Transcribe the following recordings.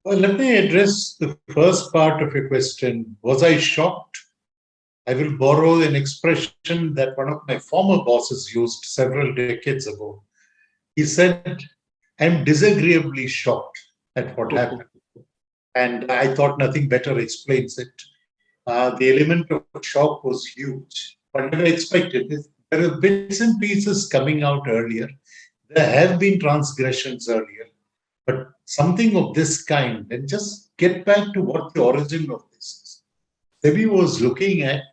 Well, let me address the first part of your question. Was I shocked? I will borrow an expression that one of my former bosses used several decades ago. He said, I'm disagreeably shocked at what happened. And I thought nothing better explains it. The element of shock was huge. But never expected it. There are bits and pieces coming out earlier. There have been transgressions earlier. But something of this kind, and just get back to what the origin of this is. SEBI was looking at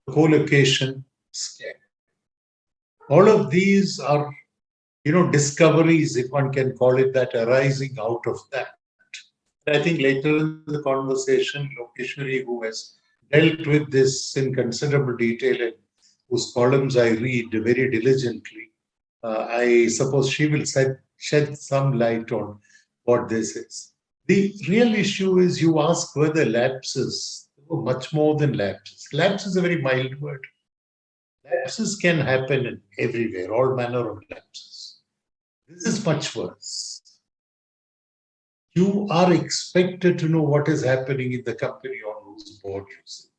co-location scam. All of these are, discoveries, if one can call it that, arising out of that. I think later in the conversation, Lokeshwari, who has dealt with this in considerable detail and whose columns I read very diligently, I suppose she will shed some light on what this is. The real issue is you ask whether lapses, much more than lapses. Lapse is a very mild word. Lapses can happen everywhere, all manner of lapses. This is much worse. You are expected to know what is happening in the company on whose board you sit.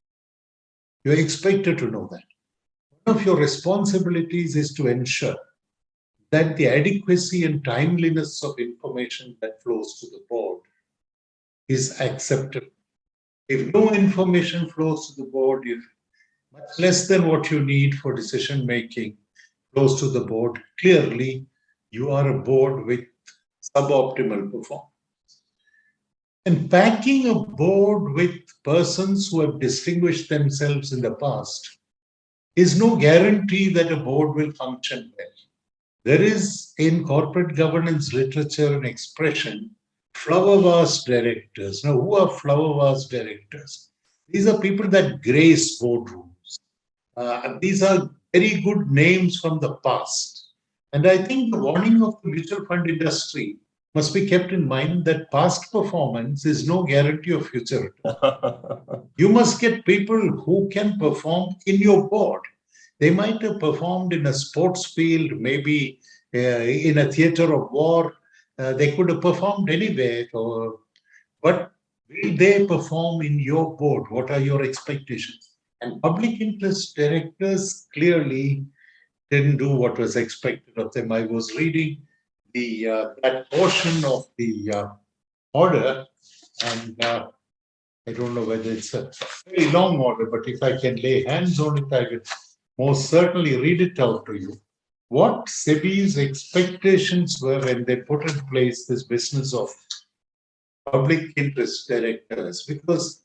You are expected to know that. One of your responsibilities is to ensure that the adequacy and timeliness of information that flows to the board is acceptable. If no information flows to the board, if much less than what you need for decision making flows to the board, clearly you are a board with suboptimal performance. And packing a board with persons who have distinguished themselves in the past is no guarantee that a board will function well. There is in corporate governance literature an expression, flower vase directors. Now, who are flower vase directors? These are people that grace boardrooms. These are very good names from the past. And I think the warning of the mutual fund industry must be kept in mind that past performance is no guarantee of future return. You must get people who can perform in your board. They might have performed in a sports field, maybe in a theater of war. They could have performed anywhere. But will they perform in your board? What are your expectations? And public interest directors clearly didn't do what was expected of them. I was reading that portion of the order, and I don't know whether it's a very long order, but if I can lay hands on it, I will most certainly read it out to you. What SEBI's expectations were when they put in place this business of public interest directors, because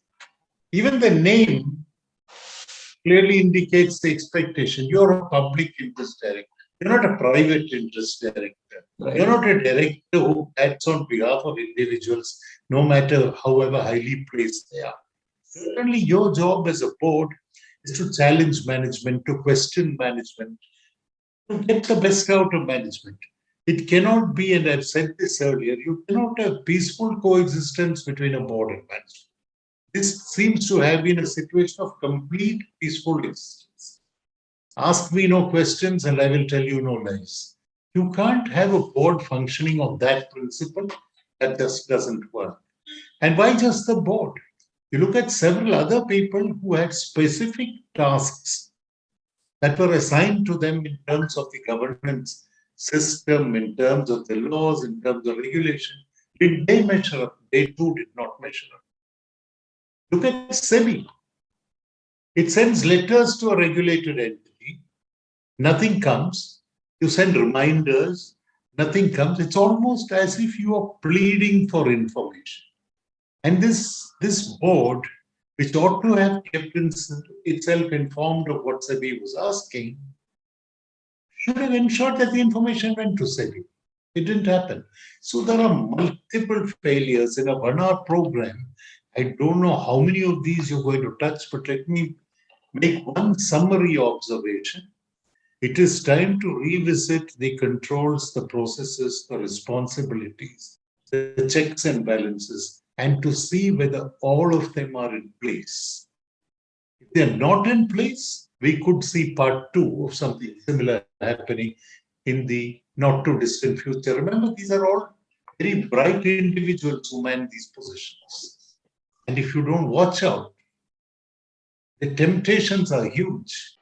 even the name clearly indicates the expectation. You're a public interest director. You're not a private interest director. Right. You're not a director who acts on behalf of individuals, no matter however highly placed they are. Certainly, your job as a board is to challenge management, to question management, to get the best out of management. It cannot be, and I've said this earlier, you cannot have peaceful coexistence between a board and management. This seems to have been a situation of complete peaceful existence. Ask me no questions and I will tell you no lies. You can't have a board functioning on that principle. That just doesn't work. And why just the board? You look at several other people who had specific tasks that were assigned to them in terms of the governance system, in terms of the laws, in terms of regulation. Did they measure up? They too did not measure up. Look at SEBI. It sends letters to a regulated entity. Nothing comes. You send reminders. Nothing comes. It's almost as if you are pleading for information. And this board, which ought to have kept itself informed of what SEBI was asking, should have ensured that the information went to SEBI. It didn't happen. So there are multiple failures in a 1-hour program. I don't know how many of these you're going to touch, but let me make one summary observation. It is time to revisit the controls, the processes, the responsibilities, the checks and balances, and to see whether all of them are in place. If they're not in place, we could see part 2 of something similar happening in the not too distant future. Remember, these are all very bright individuals who man these positions. And if you don't watch out, the temptations are huge.